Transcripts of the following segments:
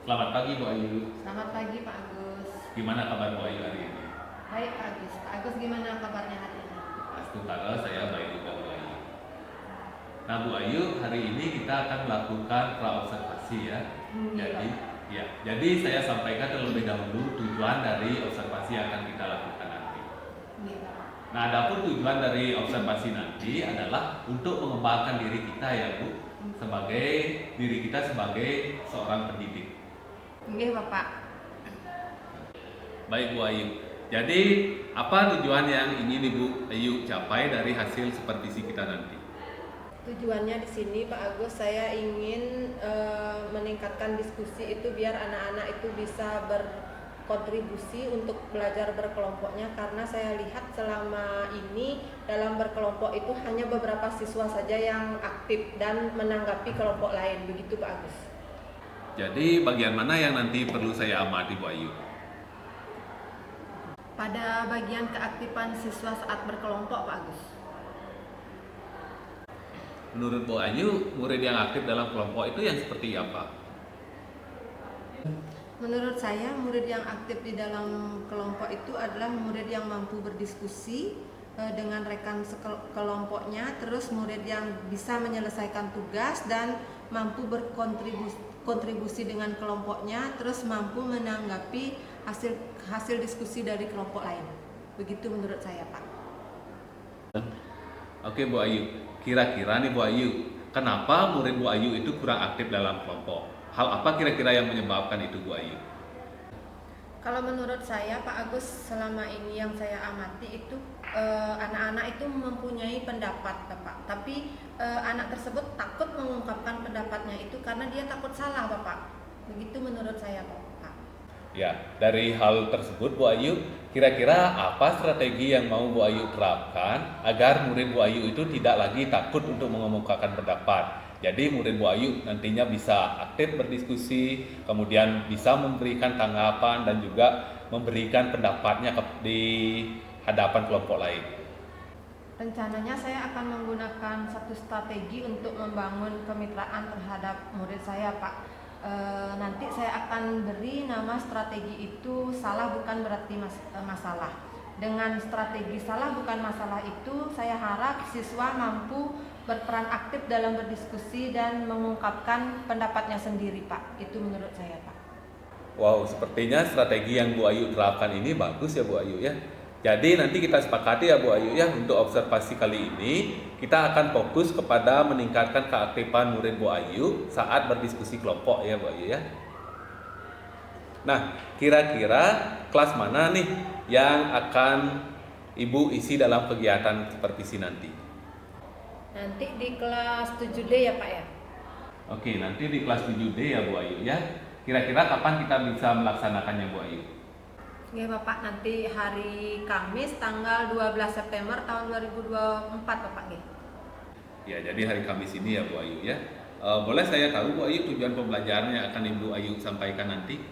Selamat pagi Bu Ayu. Selamat pagi Pak Agus. Gimana kabar Bu Ayu hari ini? Baik Pak Agus. Pak Agus gimana kabarnya hari ini? Alhamdulillah saya baik juga Bu Ayu. Nah Bu Ayu, hari ini kita akan melakukan praobservasi ya. Iya Jadi, Pak. jadi saya sampaikan terlebih dahulu tujuan dari observasi yang akan kita lakukan nanti. Iya Pak. Nah, adapun tujuan dari observasi nanti adalah untuk mengembangkan diri kita ya Bu, sebagai diri kita sebagai seorang pendidik. Iya Bapak. Baik Bu Ayu. Jadi apa tujuan yang ingin Ibu Ayu capai dari hasil supervisi kita nanti? Tujuannya di sini Pak Agus, saya ingin meningkatkan diskusi itu biar anak-anak itu bisa berkontribusi untuk belajar berkelompoknya, karena saya lihat selama ini dalam berkelompok itu hanya beberapa siswa saja yang aktif dan menanggapi kelompok lain. Begitu Pak Agus. Jadi bagian mana yang nanti perlu saya amati Bu Ayu? Pada bagian keaktifan siswa saat berkelompok Pak Agus. Menurut Bu Ayu, murid yang aktif dalam kelompok itu yang seperti apa? Menurut saya, murid yang aktif di dalam kelompok itu adalah murid yang mampu berdiskusi dengan rekan kelompoknya, terus murid yang bisa menyelesaikan tugas dan mampu berkontribusi dengan kelompoknya, terus mampu menanggapi hasil diskusi dari kelompok lain. Begitu menurut saya, Pak. Oke Bu Ayu, kira-kira nih Bu Ayu, kenapa murid Bu Ayu itu kurang aktif dalam kelompok? Hal apa kira-kira yang menyebabkan itu Bu Ayu? Kalau menurut saya Pak Agus, selama ini yang saya amati itu anak-anak itu mempunyai pendapat Bapak, tapi anak tersebut takut mengungkapkan pendapatnya itu karena dia takut salah Bapak. Begitu menurut saya Pak. Ya, dari hal tersebut Bu Ayu, kira-kira apa strategi yang mau Bu Ayu terapkan agar murid Bu Ayu itu tidak lagi takut untuk mengemukakan pendapat? Jadi murid Bu Ayu nantinya bisa aktif berdiskusi, kemudian bisa memberikan tanggapan dan juga memberikan pendapatnya di hadapan kelompok lain. Rencananya saya akan menggunakan satu strategi untuk membangun kemitraan terhadap murid saya Pak. Nanti saya akan beri nama strategi itu salah bukan berarti masalah. Dengan strategi salah bukan masalah itu, saya harap siswa mampu berperan aktif dalam berdiskusi dan mengungkapkan pendapatnya sendiri Pak. Itu menurut saya Pak. Wow, sepertinya strategi yang Bu Ayu terapkan ini bagus ya Bu Ayu ya. Jadi nanti kita sepakati ya Bu Ayu ya, untuk observasi kali ini kita akan fokus kepada meningkatkan keaktifan murid Bu Ayu saat berdiskusi kelompok ya Bu Ayu ya. Nah, kira-kira kelas mana nih yang akan Ibu isi dalam kegiatan supervisi nanti? Nanti di kelas 7D ya Pak ya. Oke, nanti di kelas 7D ya Bu Ayu ya. Kira-kira kapan kita bisa melaksanakannya Bu Ayu? Ya Bapak, nanti hari Kamis tanggal 12 September tahun 2024 Bapak nggih. Ya, jadi hari Kamis ini ya Bu Ayu ya. Boleh saya tahu Bu Ayu tujuan pembelajaran yang akan Ibu Ayu sampaikan nanti?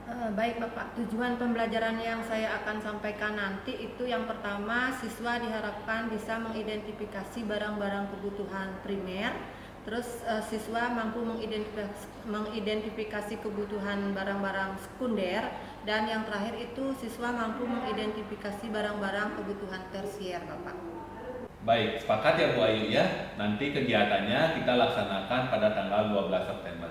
Baik Bapak, tujuan pembelajaran yang saya akan sampaikan nanti itu yang pertama, siswa diharapkan bisa mengidentifikasi barang-barang kebutuhan primer. Terus siswa mampu mengidentifikasi kebutuhan barang-barang sekunder, dan yang terakhir itu siswa mampu mengidentifikasi barang-barang kebutuhan tersier Bapak. Baik, sepakat ya Bu Ayu ya. Nanti kegiatannya kita laksanakan pada tanggal 12 September.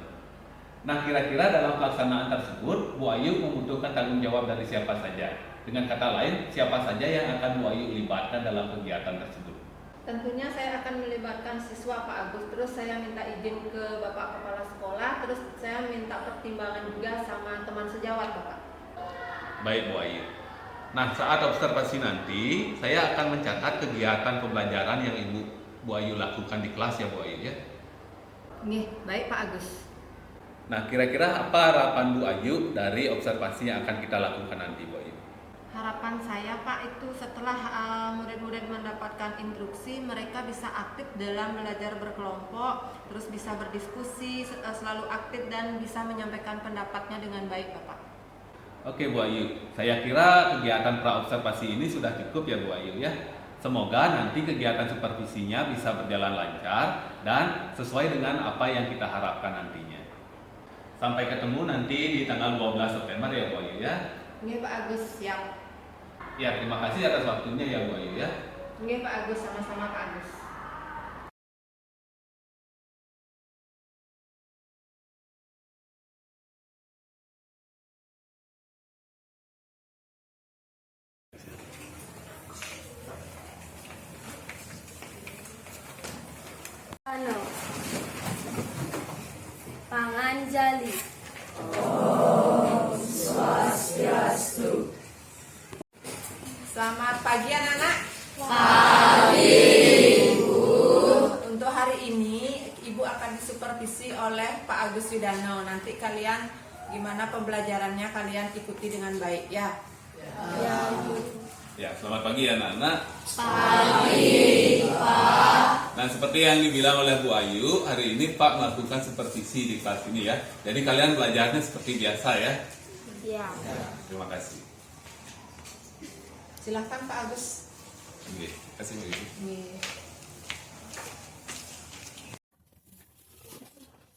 Nah, kira-kira dalam pelaksanaan tersebut Bu Ayu membutuhkan tanggung jawab dari siapa saja? Dengan kata lain, siapa saja yang akan Bu Ayu libatkan dalam kegiatan tersebut? Tentunya saya akan melibatkan siswa Pak Agus, terus saya minta izin ke Bapak Kepala Sekolah, terus saya minta pertimbangan juga sama teman sejawat Bapak. Baik Bu Ayu. Nah, saat observasi nanti, saya akan mencatat kegiatan pembelajaran yang Bu Ayu lakukan di kelas ya Bu Ayu ya. Nggih, baik Pak Agus. Nah, kira-kira apa harapan Bu Ayu dari observasi yang akan kita lakukan nanti Bu Ayu? Harapan saya Pak itu setelah murid-murid mendapatkan instruksi, mereka bisa aktif dalam belajar berkelompok, terus bisa berdiskusi, selalu aktif dan bisa menyampaikan pendapatnya dengan baik Bapak. Oke Bu Ayu, saya kira kegiatan praobservasi ini sudah cukup ya Bu Ayu ya. Semoga nanti kegiatan supervisinya bisa berjalan lancar dan sesuai dengan apa yang kita harapkan nantinya. Sampai ketemu nanti di tanggal 12 September ya Bu Ayu ya. Nggih Pak Agus, siap. Ya, terima kasih atas waktunya ya Bu Ayu ya. Nggih Pak Agus, sama-sama Pak Agus. Ano, Panganjali. Selamat pagi anak-anak. Pagi Ibu. Untuk hari ini Ibu akan disupervisi oleh Pak Agus Widano. Nanti kalian gimana pembelajarannya kalian ikuti dengan baik ya. Ya, Ya, selamat pagi anak-anak. Pagi, Pak. Nah, seperti yang dibilang oleh Bu Ayu, hari ini Pak melakukan supervisi di kelas ini ya. Jadi kalian belajarnya seperti biasa ya. ya. Ya, terima kasih. Silahkan Pak Agus. Oke, kasih Bu Ayu. Nih.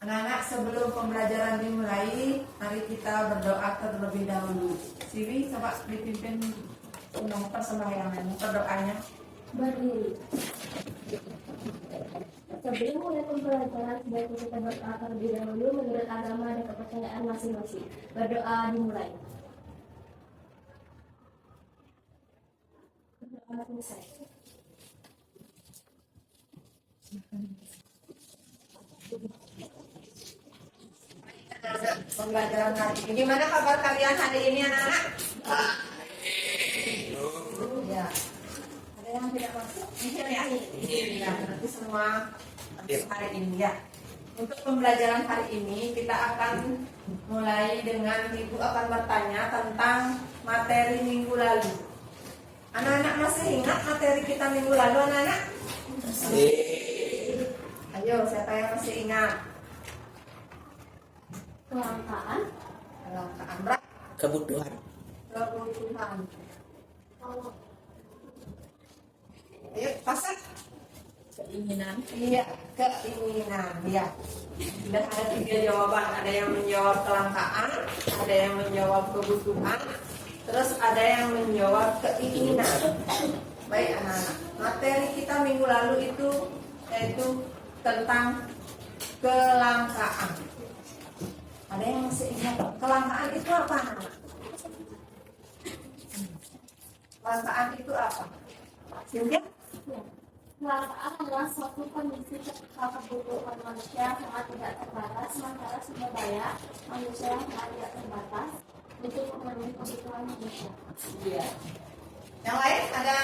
Anak-anak, sebelum pembelajaran dimulai, mari kita berdoa terlebih dahulu. Siwi, coba dipimpin undang persembahyangan, berdoanya. Berdiri. Sebelum mulai pembelajaran, sebaiknya kita berdoa terlebih dahulu menurut agama dan kepercayaan masing-masing. Berdoa dimulai. Berdoa selesai. Pembelajaran hari ini. Gimana kabar kalian hari ini anak-anak? Ya. Ada yang tidak masuk? Ya. Ya, nanti semua masuk hari ini ya. Untuk pembelajaran hari ini kita akan mulai dengan Ibu akan bertanya tentang materi minggu lalu. Anak-anak masih ingat materi kita minggu lalu anak-anak? Ayo, siapa yang masih ingat? Kelangkaan. Kelangkaan berapa? Kebutuhan. Kebutuhan. Allah. Ayo, pasang. Keinginan. Iya, keinginan. Ya. Sudah ada 3 jawaban. Ada yang menjawab kelangkaan, ada yang menjawab kebutuhan, terus ada yang menjawab keinginan. Baik anak-anak. Materi kita minggu lalu itu yaitu tentang kelangkaan. Ada yang masih ingat kelangkaan itu apa anak-anak? Kelangkaan itu apa? Sintia? Ya. Kelangkaan adalah suatu kondisi ketika kebutuhan manusia sangat tidak terbatas, sementara sumber daya manusia yang sangat tidak terbatas untuk memenuhi kebutuhan manusia. Iya. Yang lain ada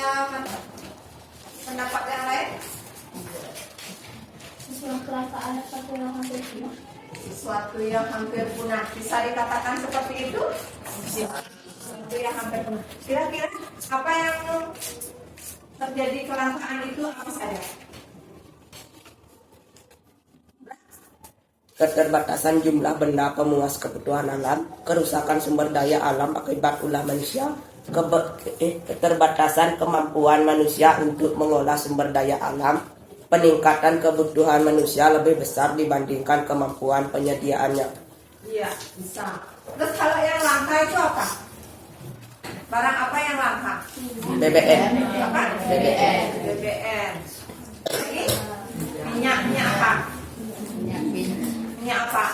pendapat yang lain? Sesuatu kelangkaan seperti yang hampir punah. Sesuatu yang hampir punah. Bisa dikatakan seperti itu? Sesuatu yang hampir punah. Kira-kira apa yang terjadi kelangkaan itu apa saja? Keterbatasan jumlah benda pemuas kebutuhan alam, kerusakan sumber daya alam akibat ulah manusia, keterbatasan kemampuan manusia untuk mengolah sumber daya alam, peningkatan kebutuhan manusia lebih besar dibandingkan kemampuan penyediaannya. Iya, bisa. Terus kalau yang langka itu apa? Barang apa yang langka? BBM. Apa? BBM. BBM. Lagi? Minyak apa? Minyak apa?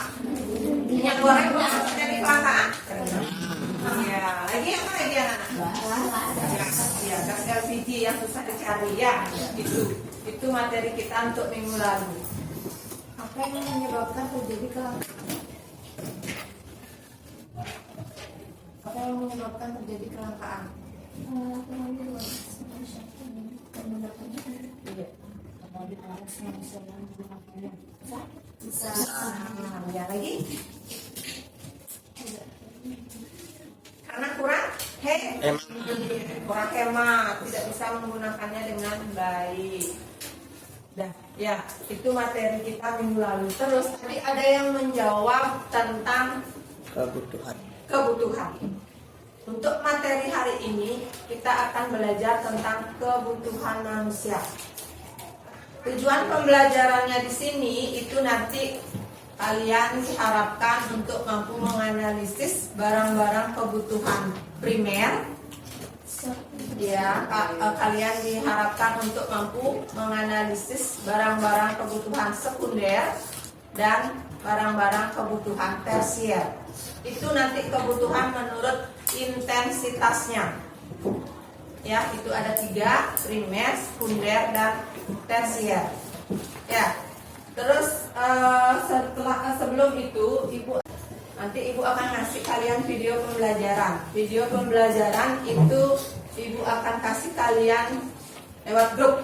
Minyak goreng maksudnya di kelangkaan? Ya, lagi apa lagi anak-anak? Ya, gas LPG yang susah dicari ya. Itu materi kita untuk minggu lalu. Apa yang menyebabkan terjadi kelangkaan? Apa yang menyebabkan terjadi kelangkaan? Bisa. Ya lagi? Karena kurang kurang hemat, tidak bisa menggunakannya dengan baik. Dah, ya itu materi kita minggu lalu. Terus tadi ada yang menjawab tentang kebutuhan. Untuk materi hari ini kita akan belajar tentang kebutuhan manusia. Tujuan pembelajarannya di sini itu nanti kalian diharapkan untuk mampu menganalisis barang-barang kebutuhan primer. Ya, kalian diharapkan untuk mampu menganalisis barang-barang kebutuhan sekunder dan barang-barang kebutuhan tersier. Itu nanti kebutuhan menurut intensitasnya. Ya, itu ada 3, primer, sekunder, dan tersier. Ya, terus sebelum itu nanti ibu akan ngasih kalian video pembelajaran. Video pembelajaran itu ibu akan kasih kalian lewat grup,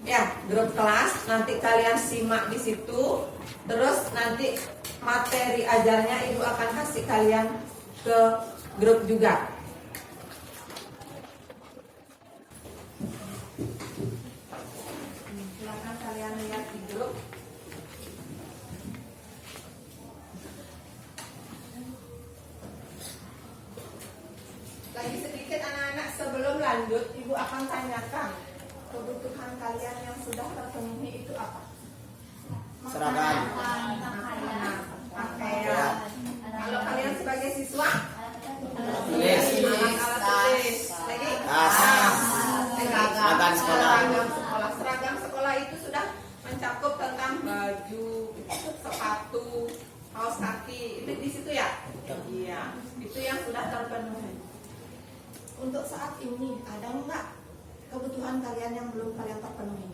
ya, grup kelas. Nanti kalian simak di situ. Terus nanti materi ajarnya ibu akan kasih kalian ke grup juga. Silakan kalian lihat di grup. Lagi sedikit anak-anak, sebelum lanjut ibu akan tanyakan kebutuhan kalian yang sudah terpenuhi itu apa? Seragam. Pakaian. Kalau kalian sebagai siswa, Tulis. alat tulis. Lagi? Seragam sekolah. Seragam sekolah itu sudah mencakup tentang baju, sepatu, kaos kaki. Itu di situ ya? Iya. Itu yang sudah terpenuhi. Untuk saat ini ada nggak kebutuhan kalian yang belum kalian terpenuhi?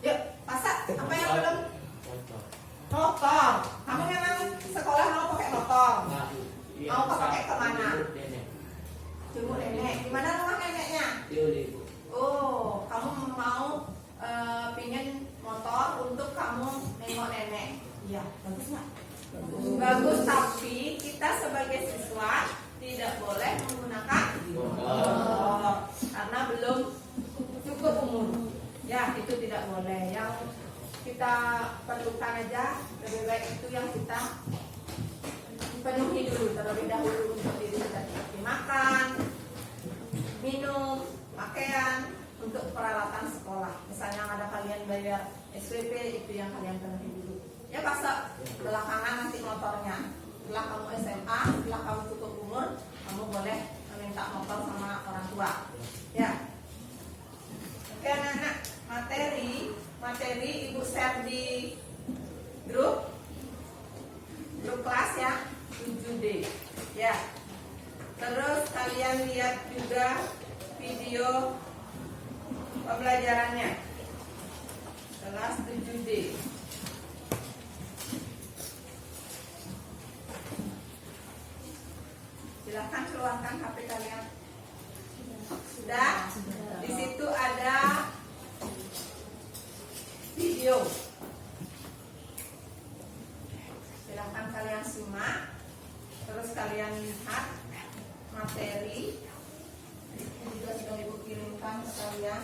Yuk, pasat. Apa yang belum? Motor. Kamu memang sekolah mau pakai motor? Mau pakai kemana? Jemput nenek. Di mana rumah neneknya? Oh, kamu mau pingin motor untuk kamu nengok nenek? Iya, bagus nggak? Bagus, tapi kita sebagai siswa tidak boleh menggunakan motor karena belum cukup umur. Ya, itu tidak boleh. Yang kita perlukan aja lebih baik itu yang kita penuhi dulu terlebih dahulu untuk diri kita, seperti makan, minum, pakaian, untuk peralatan sekolah. Misalnya ada kalian bayar SPP, itu yang kalian penuhi dulu. Ya, pasal belakangan nanti motornya. Setelah kamu SMA, setelah kamu cukup umur, kamu boleh meminta motor sama orang tua. Ya. Oke anak-anak, materi ibu share di grup kelas ya, 7D. Ya. Terus kalian lihat juga video pembelajarannya. Kelas 7D. Silahkan keluarkan HP kalian. Sudah? Di situ ada video. Silahkan kalian simak. Terus kalian lihat materi. Ini juga sudah ibu kirimkan ke kalian.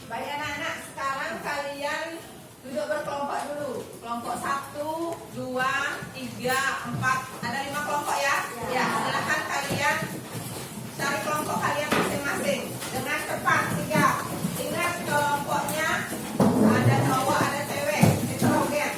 Baik anak-anak, sekarang kalian duduk berkelompok dulu. Kelompok 1, 2, 3, 4. Ada 5 kelompok ya? Ya, silakan kalian cari kelompok kalian masing-masing dengan cepat. 3. Ingat kelompoknya ada cowok, ada cewek. Heterogen.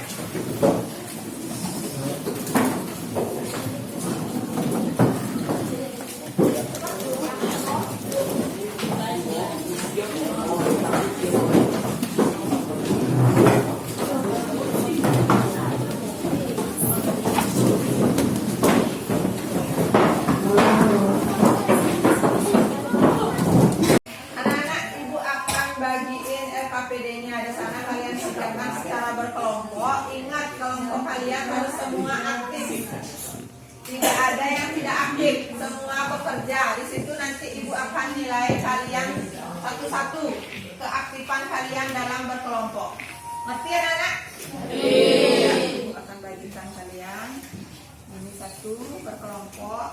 Anak-anak, ibu akan bagiin LKPD-nya di sana. Kalian siapkan secara berkelompok. Ingat, kelompok kalian harus semua aktif. Tidak ada yang tidak aktif, semua bekerja. Di situ nanti ibu akan nilai kalian satu-satu keaktifan kalian dalam berkelompok. Ngerti anak-anak? Ibu akan bagikan kalian. Ini satu berkelompok.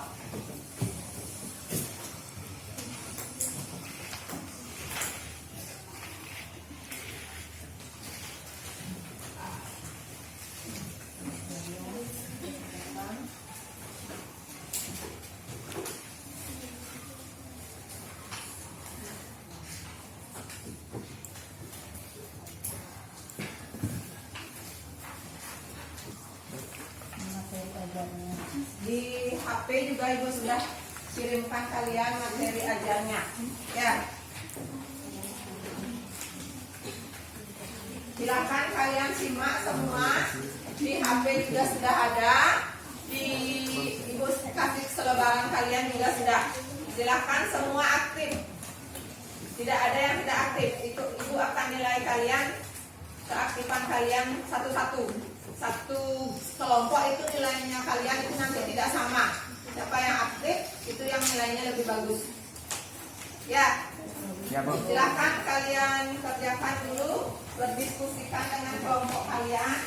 Di HP juga Ibu sudah kirimkan kalian materi ajarnya. Ya. Silakan kalian simak semua. Di HP juga sudah ada. Di Ibu kasih selebaran kalian juga sudah. Silakan semua aktif. Tidak ada yang tidak aktif. Itu Ibu akan nilai kalian, keaktifan kalian satu-satu. Satu kelompok itu nilainya kalian itu nanti tidak sama. Siapa yang aktif itu yang nilainya lebih bagus. Ya. Silakan kalian kerjakan dulu, berdiskusikan dengan kelompok kalian.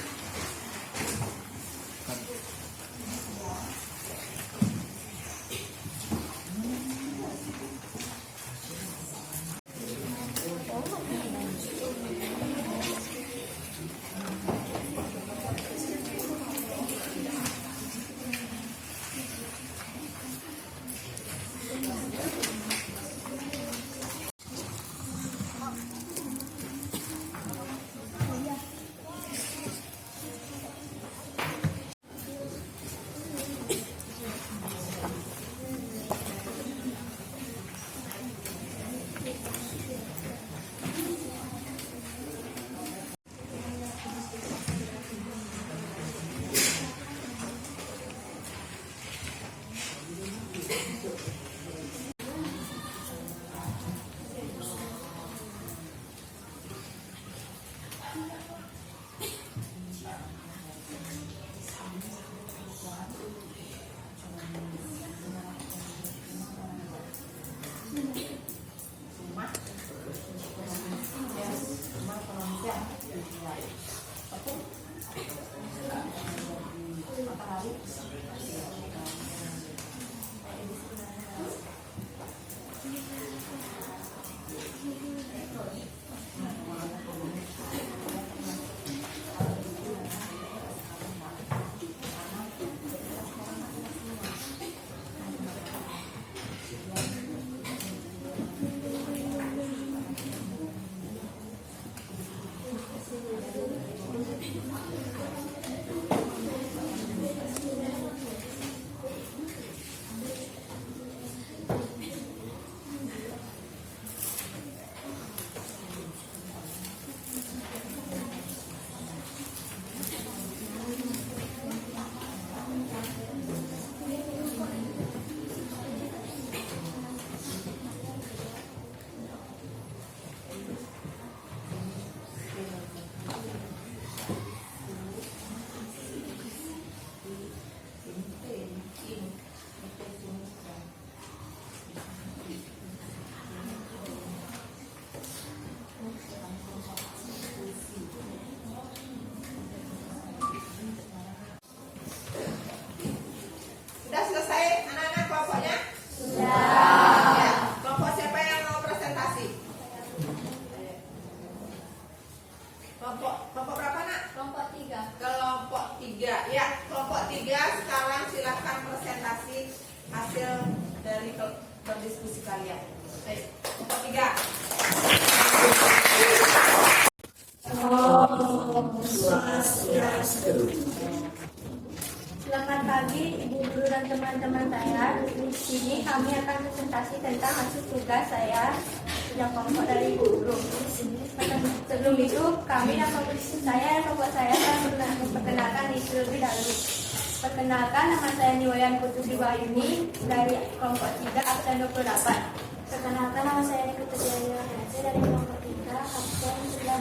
berdiskusi kalian. Baik, nomor 3. Selamat pagi Ibu Guru dan teman-teman saya. Di sini kami akan presentasi tentang hasil tugas saya yang kelompok dari Ibu Guru. Sebelum itu kami dan kelompok saya akan memperkenalkan diri terlebih dahulu. Perkenalkan, nama saya Niwayan Putri Wahyuni dari kelompok 3 absen 28. Perkenalkan, nama saya Putri Wahyuni dari kelompok 3 absen 19.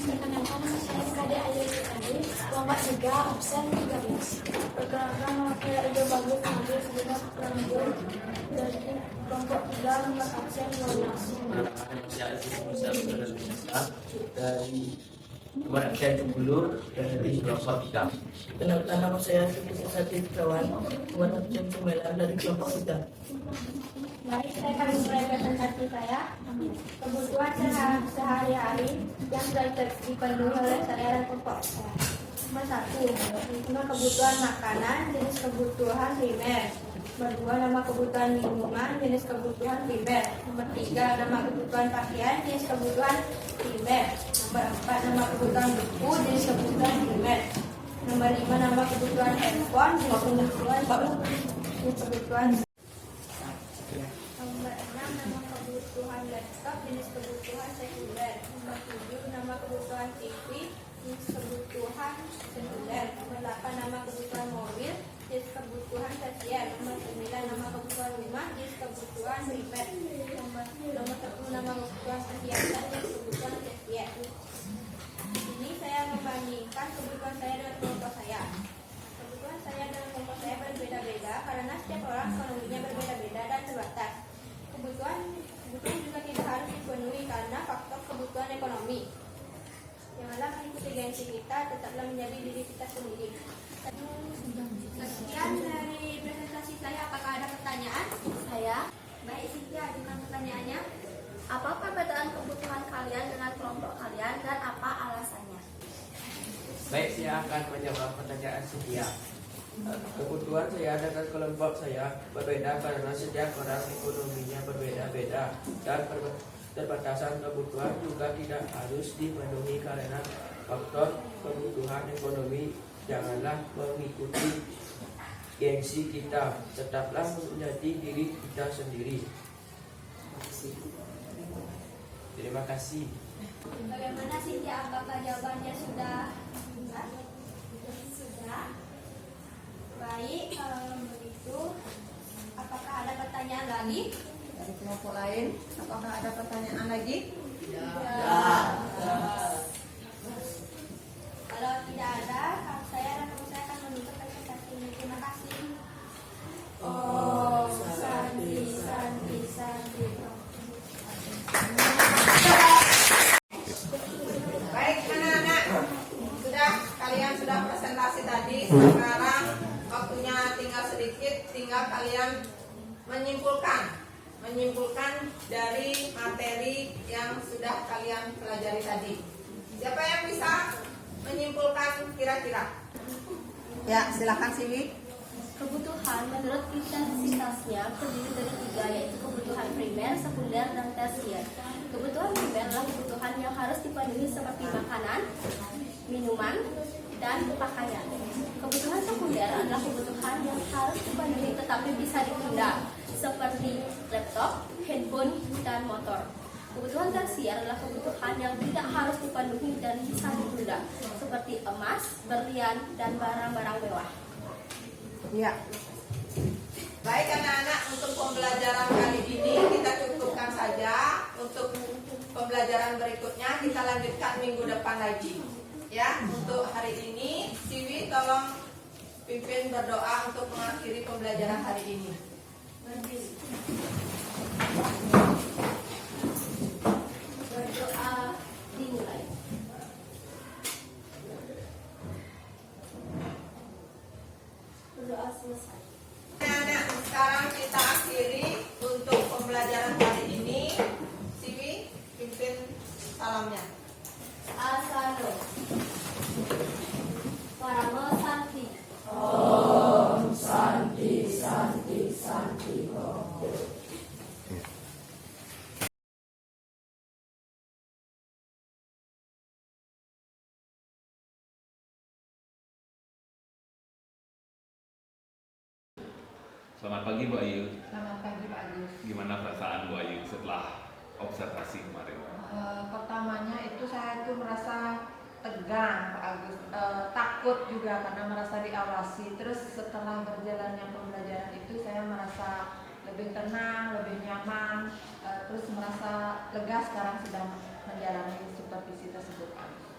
Perkenalkan, nama saya Kade Ayu Tadi kelompok 3 absen 13. Perkenalkan, nama saya Edo Bagus Nabi segenap Rambut dari kelompok 3 nomor absen 12. Dari Kemudian saya Cembulur dari kelompok 3. Kenalkan, nama saya Suki Sati Kawan, nomor absen 9 dari kelompok 3. Mari saya akan memulai presentasi saya. Kebutuhan sehari-hari yang sudah dipenuhi oleh saya dan kelompok saya. Nomor 1, kebutuhan makanan, jenis kebutuhan primer. Nomor 2, nama kebutuhan minuman, jenis kebutuhan primer. Nomor 3, nama kebutuhan pakaian, jenis kebutuhan primer. Nomor 4, nama kebutuhan buku, jenis kebutuhan primer. Nomor 5 nama kebutuhan handphone, jenis kebutuhan Nomor 6 nama kebutuhan laptop, jenis kebutuhan sekunder. Nomor 7 nama kebutuhan TV, jenis kebutuhan sekunder. Nomor 8 nama kebutuhan mobil, jenis kebutuhan tersier. Nomor 9 nama kebutuhan rumah, jenis kebutuhan primer. Nomor 10 nama kebutuhan kesehatan, jenis kebutuhan tersier. Di sini saya membandingkan kebutuhan saya dengan kelompok saya. Kebutuhan saya dan kelompok saya berbeda-beda karena setiap orang ekonominya berbeda-beda dan terbatas. Kebutuhan juga tidak harus dipenuhi karena faktor kebutuhan ekonomi. Janganlah mengikuti gengsi kita, tetaplah menjadi diri kita sendiri. Sekian dari presentasi saya. Apakah ada pertanyaan? Saya. Baik, Cynthia, ajukan pertanyaannya. Apa perbedaan kebutuhan kalian dengan kelompok kalian dan apa alasannya? Baik, saya akan menjawab pertanyaan Cynthia. Kebutuhan saya dengan kelompok saya berbeda karena setiap orang ekonominya berbeda-beda dan keterbatasan kebutuhan juga tidak harus dipenuhi karena faktor kebutuhan ekonomi. Janganlah mengikuti gengsi kita, tetaplah menjadi diri kita sendiri. Terima kasih. Bagaimana Cynthia? Apakah jawabannya sudah? Sudah. Baik, kalau begitu, apakah ada pertanyaan lagi? Dari kelompok lain, apakah ada pertanyaan lagi? Kalau tidak ada, saya dan kamu saya akan menutup presentasi ini. Terima kasih. Oh, Santi. Baik anak-anak, kalian sudah presentasi tadi. Sekarang waktunya tinggal sedikit, tinggal kalian menyimpulkan dari materi yang sudah kalian pelajari tadi. Siapa yang bisa menyimpulkan kira-kira? Ya, silakan Siwi. Kebutuhan menurut intensitasnya terdiri dari 3, yaitu kebutuhan primer, sekunder, dan tersier. Kebutuhan primer adalah kebutuhan yang harus dipenuhi seperti makanan, minuman, dan pakaian. Kebutuhan sekunder adalah kebutuhan yang harus dipenuhi tetapi bisa ditunda, seperti laptop, handphone, dan motor. Kebutuhan tersier adalah kebutuhan yang tidak harus dipenuhi dan bisa ditunda, seperti emas, berlian, dan barang-barang mewah. Ya. Baik anak-anak, untuk pembelajaran kali ini kita cukupkan saja. Untuk pembelajaran berikutnya kita lanjutkan minggu depan lagi. Ya, untuk hari ini Siwi tolong pimpin berdoa untuk mengakhiri pembelajaran hari ini. Berdoa dimulai. Berdoa selesai. Anak-anak, sekarang kita akhiri untuk pembelajaran hari ini. Siwi pimpin salamnya. Asano. Paramo Santi. Selamat pagi Bu Ayu. Selamat pagi Pak Agus. Gimana perasaan Bu Ayu setelah observasi kemarin? Pertamanya itu saya tuh merasa tegang Pak Agus, takut juga karena merasa diawasi. Terus setelah berjalannya pembelajaran itu saya merasa lebih tenang, lebih nyaman, terus merasa lega sekarang sedang menjalani supervisi tersebut Pak Agus.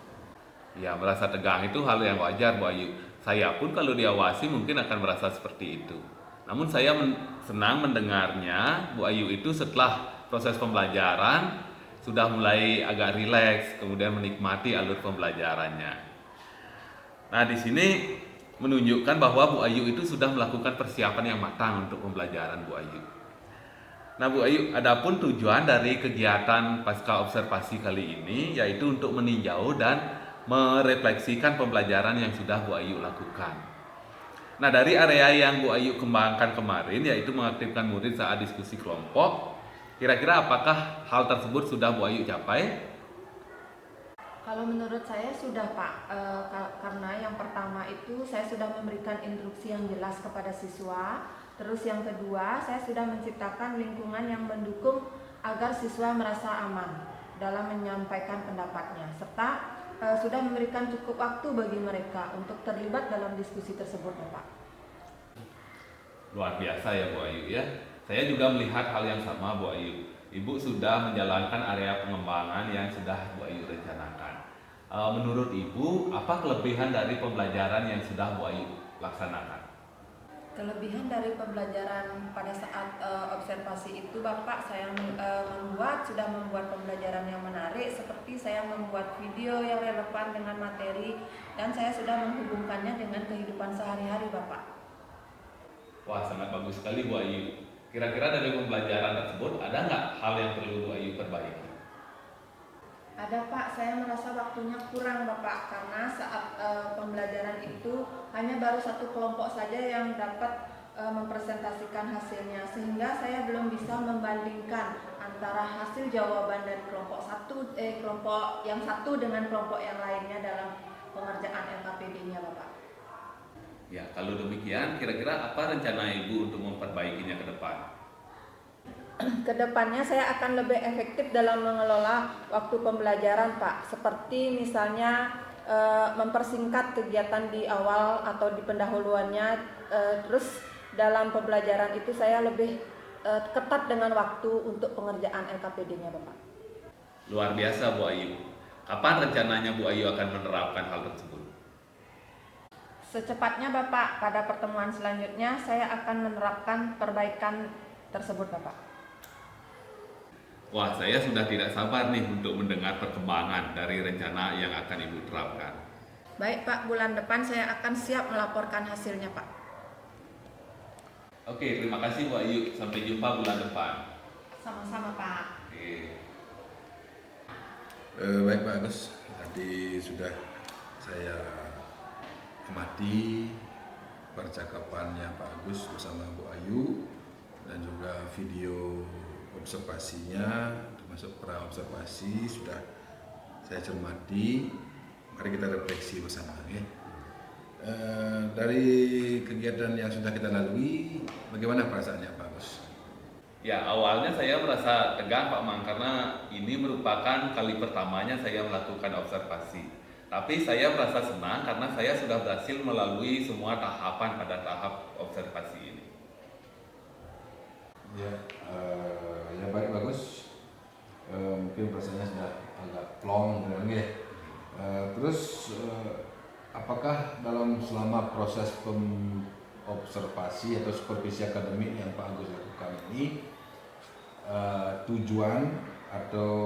Ya, merasa tegang itu hal yang wajar Bu Ayu. Saya pun kalau diawasi mungkin akan merasa seperti itu. Namun saya senang mendengarnya Bu Ayu itu setelah proses pembelajaran sudah mulai agak rileks, kemudian menikmati alur pembelajarannya. Nah, di sini menunjukkan bahwa Bu Ayu itu sudah melakukan persiapan yang matang untuk pembelajaran Bu Ayu. Nah Bu Ayu, adapun tujuan dari kegiatan pasca observasi kali ini yaitu untuk meninjau dan merefleksikan pembelajaran yang sudah Bu Ayu lakukan. Nah, dari area yang Bu Ayu kembangkan kemarin yaitu mengaktifkan murid saat diskusi kelompok, kira-kira apakah hal tersebut sudah Bu Ayu capai? Kalau menurut saya sudah Pak, karena yang pertama itu saya sudah memberikan instruksi yang jelas kepada siswa. Terus yang kedua, saya sudah menciptakan lingkungan yang mendukung agar siswa merasa aman dalam menyampaikan pendapatnya, serta sudah memberikan cukup waktu bagi mereka untuk terlibat dalam diskusi tersebut Bapak. Luar biasa ya Bu Ayu ya. Saya juga melihat hal yang sama Bu Ayu. Ibu sudah menjalankan area pengembangan yang sudah Bu Ayu rencanakan. Menurut Ibu, apa kelebihan dari pembelajaran yang sudah Bu Ayu laksanakan? Kelebihan dari pembelajaran pada saat observasi itu Bapak, saya sudah membuat pembelajaran yang menarik, seperti saya membuat video yang relevan dengan materi, dan saya sudah menghubungkannya dengan kehidupan sehari-hari Bapak. Wah, sangat bagus sekali Bu Ayu. Kira-kira dari pembelajaran tersebut ada nggak hal yang perlu Bu Ayu perbaiki? Ada Pak, saya merasa waktunya kurang Bapak, karena saat pembelajaran itu hanya baru satu kelompok saja yang dapat mempresentasikan hasilnya, sehingga saya belum bisa membandingkan antara hasil jawaban dari kelompok yang satu dengan kelompok yang lainnya dalam pengerjaan LKPD-nya Bapak. Ya, kalau demikian, kira-kira apa rencana Ibu untuk memperbaikinya ke depan? Kedepannya saya akan lebih efektif dalam mengelola waktu pembelajaran Pak, seperti misalnya mempersingkat kegiatan di awal atau di pendahuluannya, terus dalam pembelajaran itu saya lebih ketat dengan waktu untuk pengerjaan LKPD-nya Bapak. Luar biasa Bu Ayu. Kapan rencananya Bu Ayu akan menerapkan hal tersebut? Secepatnya Bapak, pada pertemuan selanjutnya saya akan menerapkan perbaikan tersebut Bapak. Wah, saya sudah tidak sabar nih untuk mendengar perkembangan dari rencana yang akan Ibu terapkan. Baik Pak, bulan depan saya akan siap melaporkan hasilnya Pak. Oke, terima kasih Bu Ayu. Sampai jumpa bulan depan. Sama-sama Pak. Oke. Baik Pak Agus, tadi sudah saya amati percakapannya Pak Agus bersama Bu Ayu dan juga video observasinya, termasuk pra observasi sudah saya cermati. Mari kita refleksi bersama ya. Dari kegiatan yang sudah kita lalui, bagaimana perasaannya Pak Agus? Ya, awalnya saya merasa tegang Pak Mang, karena ini merupakan kali pertamanya saya melakukan observasi. Tapi saya merasa senang karena saya sudah berhasil melalui semua tahapan pada tahap observasi ini. Ya, ya baik bagus. Mungkin perasaannya sudah agak plong ya. Terus apakah dalam selama proses observasi atau supervisi akademik yang Pak Agus lakukan ini tujuan atau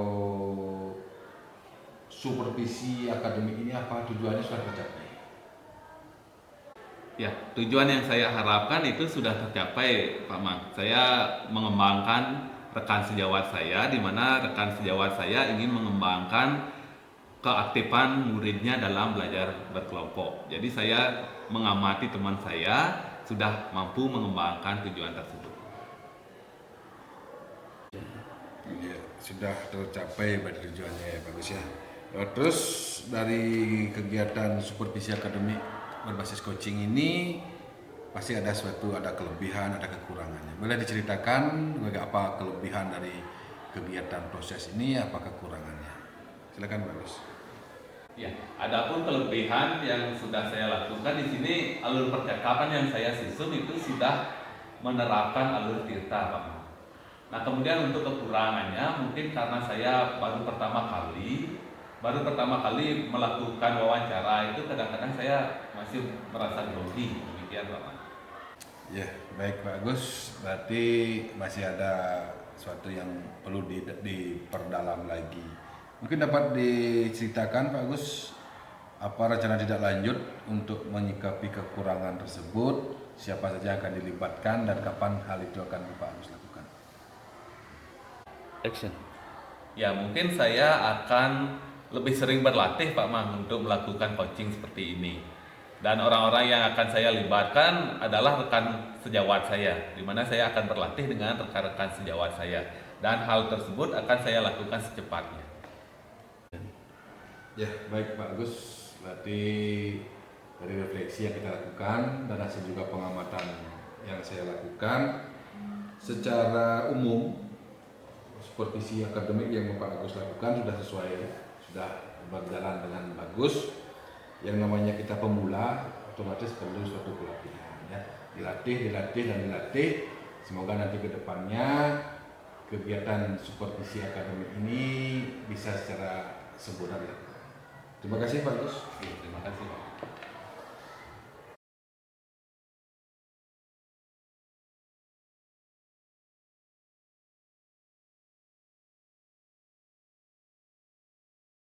supervisi akademik ini apa tujuannya sudah tercapai? Ya, tujuan yang saya harapkan itu sudah tercapai Pak Mang. Saya mengembangkan rekan sejawat saya, di mana rekan sejawat saya ingin mengembangkan keaktifan muridnya dalam belajar berkelompok. Jadi saya mengamati teman saya sudah mampu mengembangkan tujuan tersebut. Ya, sudah tercapai pada tujuannya ya bagus ya. Terus dari kegiatan supervisi akademik berbasis coaching ini pasti ada kelebihan, ada kekurangannya. Boleh diceritakan apa kelebihan dari kegiatan proses ini, apa kekurangannya? Silakan Pak Gus. Ya, adapun kelebihan yang sudah saya lakukan di sini, alur percakapan yang saya susun itu sudah menerapkan alur tirta, Pak. Nah, kemudian untuk kekurangannya mungkin karena saya baru pertama kali melakukan wawancara, itu kadang-kadang saya masih merasa grogi, demikian Pak. Ya, baik Pak Agus, berarti masih ada sesuatu yang perlu diperdalam lagi. Mungkin dapat diceritakan Pak Agus, apa rencana tidak lanjut untuk menyikapi kekurangan tersebut, siapa saja akan dilibatkan dan kapan hal itu akan Pak Agus lakukan? Action. Ya, mungkin saya akan lebih sering berlatih Pak Mang untuk melakukan coaching seperti ini. Dan orang-orang yang akan saya libatkan adalah rekan sejawat saya, di mana saya akan berlatih dengan rekan-rekan sejawat saya. Dan hal tersebut akan saya lakukan secepatnya. Ya, baik Pak Agus. Berarti dari refleksi yang kita lakukan dan hasil juga pengamatan yang saya lakukan, secara umum supervisi akademik yang Bapak Agus lakukan sudah sesuai, sudah berjalan dengan bagus. Yang namanya kita pemula, otomatis perlu suatu pelatihan. Ya. Dilatih dan dilatih. Semoga nanti ke depannya kegiatan supervisi akademik ini bisa secara sempurna dilakukan. Terima kasih Pak Agus. Terima kasih Pak.